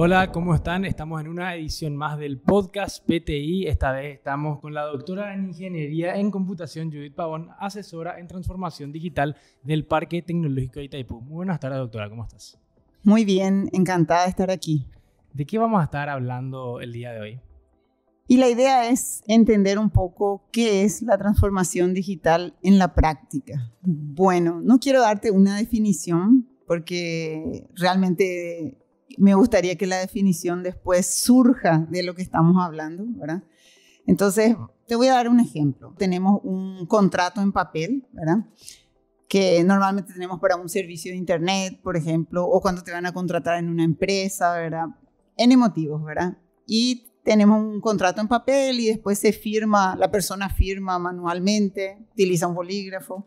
Hola, ¿cómo están? Estamos en una edición más del podcast PTI. Esta vez estamos con la doctora en Ingeniería en Computación, Judith Pavón, asesora en transformación digital del Parque Tecnológico de Itaipú. Muy buenas tardes, doctora, ¿cómo estás? Muy bien, encantada de estar aquí. ¿De qué vamos a estar hablando el día de hoy? Y la idea es entender un poco qué es la transformación digital en la práctica. Bueno, no quiero darte una definición porque realmente me gustaría que la definición después surja de lo que estamos hablando, ¿verdad? Entonces, te voy a dar un ejemplo. Tenemos un contrato en papel, ¿verdad? Que normalmente tenemos para un servicio de internet, por ejemplo, o cuando te van a contratar en una empresa, ¿verdad? N motivos, ¿verdad? Y tenemos un contrato en papel y después se firma, la persona firma manualmente, utiliza un bolígrafo.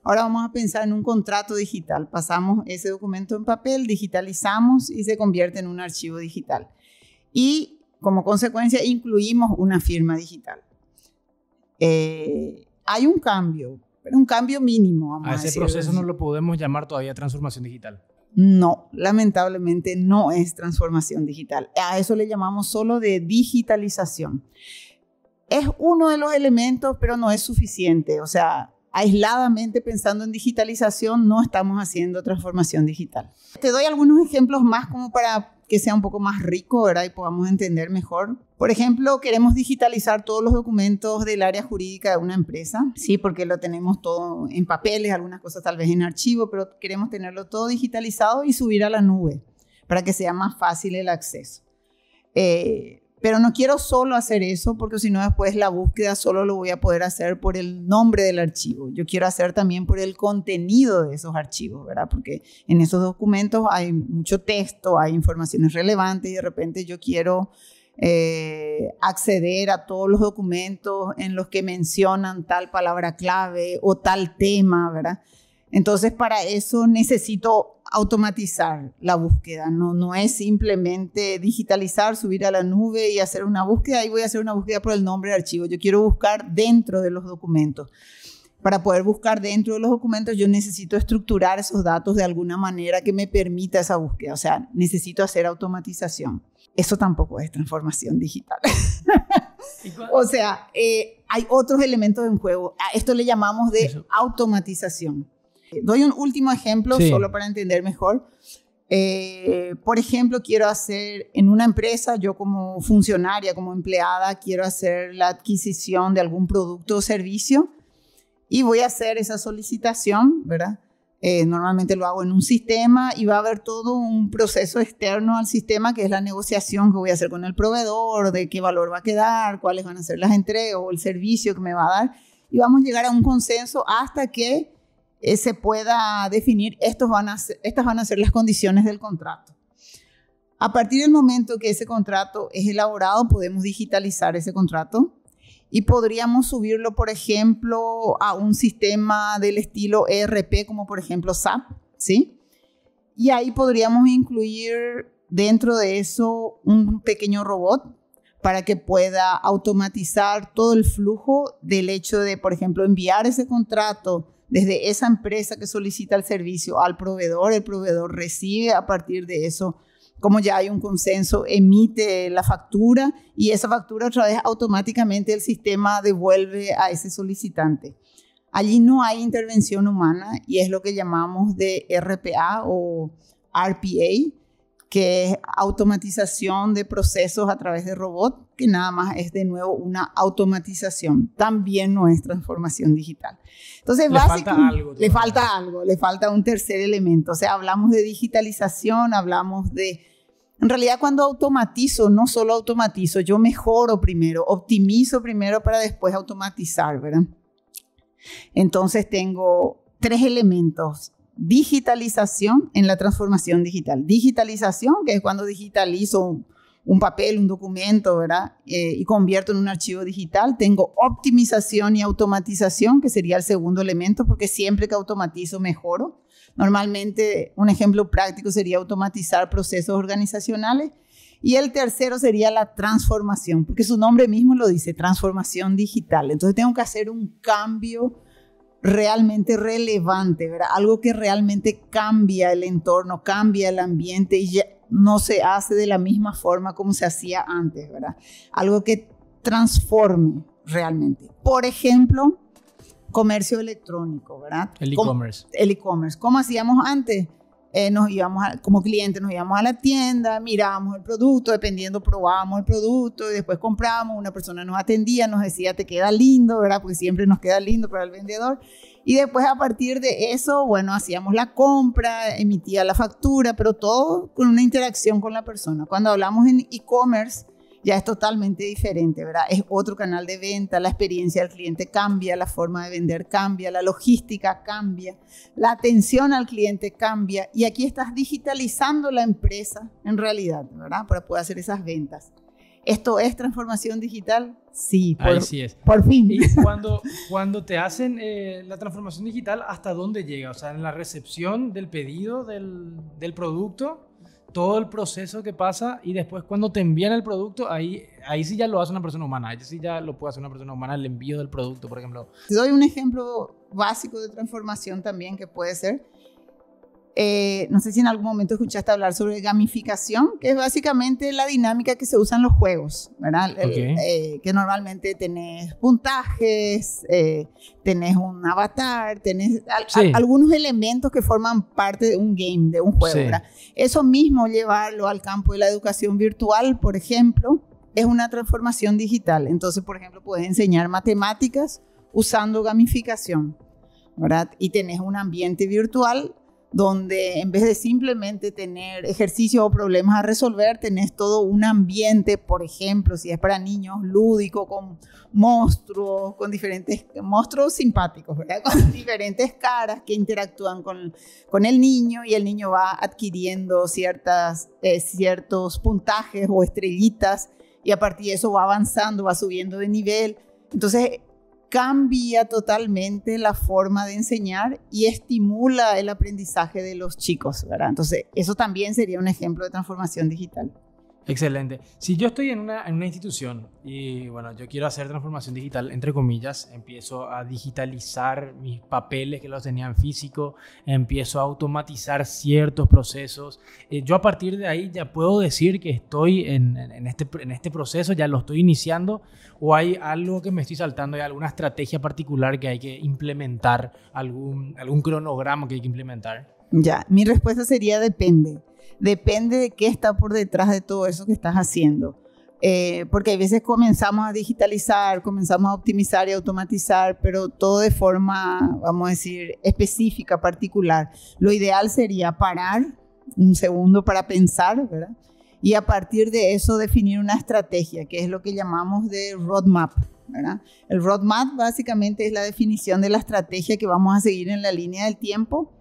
Ahora vamos a pensar en un contrato digital. Pasamos ese documento en papel, digitalizamos y se convierte en un archivo digital. Y como consecuencia incluimos una firma digital. Hay un cambio, pero un cambio mínimo. Vamos a ese proceso no lo podemos llamar todavía transformación digital. No, lamentablemente no es transformación digital. A eso le llamamos solo de digitalización. Es uno de los elementos, pero no es suficiente. O sea, aisladamente pensando en digitalización, no estamos haciendo transformación digital. Te doy algunos ejemplos más como para que sea un poco más rico, ¿verdad? Y podamos entender mejor. Por ejemplo, queremos digitalizar todos los documentos del área jurídica de una empresa, sí, porque lo tenemos todo en papeles, algunas cosas tal vez en archivo, pero queremos tenerlo todo digitalizado y subir a la nube para que sea más fácil el acceso. Pero no quiero solo hacer eso porque si no después la búsqueda solo lo voy a poder hacer por el nombre del archivo. Yo quiero hacer también por el contenido de esos archivos, ¿verdad? Porque en esos documentos hay mucho texto, hay informaciones relevantes y de repente yo quiero acceder a todos los documentos en los que mencionan tal palabra clave o tal tema, ¿verdad? Entonces, para eso necesito automatizar la búsqueda. No es simplemente digitalizar, subir a la nube y hacer una búsqueda. Y voy a hacer una búsqueda por el nombre del archivo. Yo quiero buscar dentro de los documentos. Para poder buscar dentro de los documentos, yo necesito estructurar esos datos de alguna manera que me permita esa búsqueda. O sea, necesito hacer automatización. Eso tampoco es transformación digital. O sea, hay otros elementos en juego. A esto le llamamos de automatización. Doy un último ejemplo, sí, solo para entender mejor. Por ejemplo, quiero hacer en una empresa, yo como funcionaria, como empleada, quiero hacer la adquisición de algún producto o servicio y voy a hacer esa solicitación, ¿verdad? Normalmente lo hago en un sistema y va a haber todo un proceso externo al sistema que es la negociación que voy a hacer con el proveedor, de qué valor va a quedar, cuáles van a ser las entregas o el servicio que me va a dar y vamos a llegar a un consenso hasta que se pueda definir, estas van a ser las condiciones del contrato. A partir del momento que ese contrato es elaborado, podemos digitalizar ese contrato y podríamos subirlo, por ejemplo, a un sistema del estilo ERP, como por ejemplo SAP, ¿sí? Y ahí podríamos incluir dentro de eso un pequeño robot para que pueda automatizar todo el flujo del hecho de, por ejemplo, enviar ese contrato desde esa empresa que solicita el servicio al proveedor. El proveedor recibe a partir de eso, como ya hay un consenso, emite la factura y esa factura otra vez automáticamente el sistema devuelve a ese solicitante. Allí no hay intervención humana y es lo que llamamos de RPA o RPA, que es automatización de procesos a través de robot, que nada más es de nuevo una automatización. También no es transformación digital. Entonces, le falta un tercer elemento. O sea, hablamos de digitalización, hablamos de... En realidad, cuando automatizo, no solo automatizo, yo mejoro primero, optimizo primero para después automatizar, ¿verdad? Entonces, tengo tres elementos. Digitalización en la transformación digital. Digitalización, que es cuando digitalizo un papel, un documento, ¿verdad? Y convierto en un archivo digital. Tengo optimización y automatización, que sería el segundo elemento, porque siempre que automatizo mejoro. Normalmente, un ejemplo práctico sería automatizar procesos organizacionales. Y el tercero sería la transformación, porque su nombre mismo lo dice, transformación digital. Entonces, tengo que hacer un cambio realmente relevante, ¿verdad? Algo que realmente cambia el entorno, cambia el ambiente y no se hace de la misma forma como se hacía antes, ¿verdad? Algo que transforme realmente. Por ejemplo, comercio electrónico, ¿verdad? El e-commerce. El e-commerce. ¿Cómo hacíamos antes? Como clientes nos íbamos a la tienda, mirábamos el producto, dependiendo probábamos el producto y después comprábamos, una persona nos atendía, nos decía te queda lindo, ¿verdad? Porque siempre nos queda lindo para el vendedor. Y después a partir de eso, bueno, hacíamos la compra, emitía la factura, pero todo con una interacción con la persona. Cuando hablamos en e-commerce, ya es totalmente diferente, ¿verdad? Es otro canal de venta, la experiencia del cliente cambia, la forma de vender cambia, la logística cambia, la atención al cliente cambia y aquí estás digitalizando la empresa en realidad, ¿verdad? Para poder hacer esas ventas. ¿Esto es transformación digital? Sí, Ahí sí es. Por fin. Y cuando te hacen la transformación digital, ¿hasta dónde llega? O sea, en la recepción del pedido del producto, todo el proceso que pasa y después cuando te envían el producto, ahí sí ya lo hace una persona humana. Ahí sí ya lo puede hacer una persona humana, el envío del producto, por ejemplo. Te doy un ejemplo básico de transformación también que puede ser. No sé si en algún momento escuchaste hablar sobre gamificación, que es básicamente la dinámica que se usa en los juegos, ¿verdad? Okay. Que normalmente tenés puntajes, tenés un avatar, tenés algunos elementos que forman parte de un game, de un juego, ¿verdad? Eso mismo, llevarlo al campo de la educación virtual, por ejemplo, es una transformación digital. Entonces, por ejemplo, puedes enseñar matemáticas usando gamificación, ¿verdad? Y tenés un ambiente virtual donde en vez de simplemente tener ejercicios o problemas a resolver, tenés todo un ambiente, por ejemplo, si es para niños, lúdico, con monstruos, con diferentes monstruos simpáticos, ¿verdad? Con diferentes caras que interactúan con el niño y el niño va adquiriendo ciertos puntajes o estrellitas y a partir de eso va avanzando, va subiendo de nivel. Entonces, cambia totalmente la forma de enseñar y estimula el aprendizaje de los chicos, ¿verdad? Entonces, eso también sería un ejemplo de transformación digital. Excelente. Si yo estoy en una institución y, bueno, yo quiero hacer transformación digital, entre comillas, empiezo a digitalizar mis papeles que los tenía en físico, empiezo a automatizar ciertos procesos. Yo a partir de ahí ya puedo decir que estoy en este proceso, ya lo estoy iniciando, o hay algo que me estoy saltando, hay alguna estrategia particular que hay que implementar, algún cronograma que hay que implementar. Ya, mi respuesta sería depende. Depende de qué está por detrás de todo eso que estás haciendo. Porque a veces comenzamos a digitalizar, comenzamos a optimizar y automatizar, pero todo de forma, vamos a decir, específica, particular. Lo ideal sería parar un segundo para pensar, ¿verdad? Y a partir de eso definir una estrategia, que es lo que llamamos de roadmap, ¿verdad? El roadmap básicamente es la definición de la estrategia que vamos a seguir en la línea del tiempo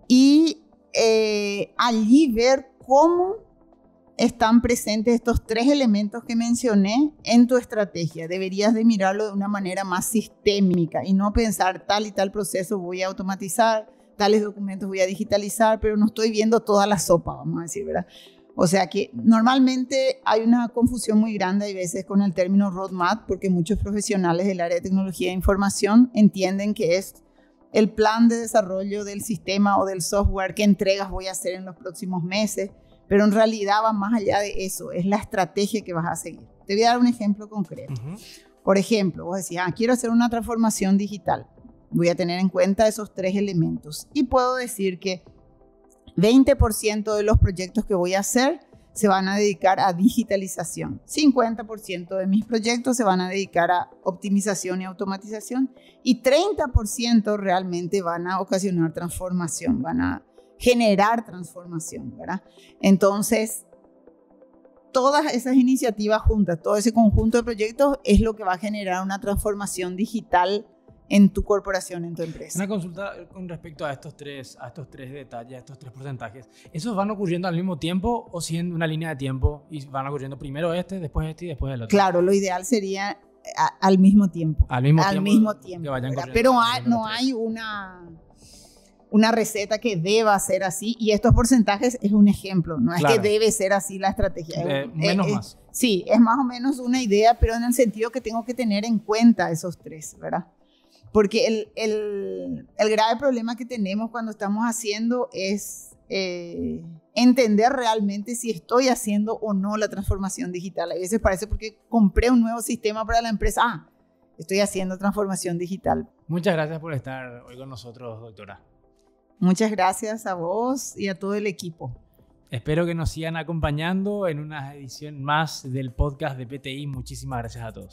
y allí ver cómo están presentes estos 3 elementos que mencioné en tu estrategia. Deberías de mirarlo de una manera más sistémica y no pensar tal y tal proceso voy a automatizar, tales documentos voy a digitalizar, pero no estoy viendo toda la sopa, vamos a decir, ¿verdad? O sea que normalmente hay una confusión muy grande a veces con el término roadmap porque muchos profesionales del área de tecnología e información entienden que es el plan de desarrollo del sistema o del software que entregas voy a hacer en los próximos meses, pero en realidad va más allá de eso, es la estrategia que vas a seguir. Te voy a dar un ejemplo concreto. Por ejemplo, vos decís, quiero hacer una transformación digital, voy a tener en cuenta esos 3 elementos y puedo decir que 20% de los proyectos que voy a hacer se van a dedicar a digitalización. 50% de mis proyectos se van a dedicar a optimización y automatización y 30% realmente van a ocasionar transformación, van a generar transformación, ¿verdad? Entonces, todas esas iniciativas juntas, todo ese conjunto de proyectos es lo que va a generar una transformación digital en tu corporación, en tu empresa. Una consulta con respecto a estos tres detalles, a estos 3 porcentajes. ¿Esos van ocurriendo al mismo tiempo o siendo una línea de tiempo y van ocurriendo primero después y después el otro? Claro, lo ideal sería al mismo tiempo. Al mismo tiempo. Que vayan pero no hay una receta que deba ser así y estos porcentajes es un ejemplo. No es que debe ser así la estrategia. Más. Sí, es más o menos una idea, pero en el sentido que tengo que tener en cuenta esos 3, ¿verdad? Porque el grave problema que tenemos cuando estamos haciendo es entender realmente si estoy haciendo o no la transformación digital. A veces parece porque compré un nuevo sistema para la empresa, estoy haciendo transformación digital. Muchas gracias por estar hoy con nosotros, doctora. Muchas gracias a vos y a todo el equipo. Espero que nos sigan acompañando en una edición más del podcast de PTI. Muchísimas gracias a todos.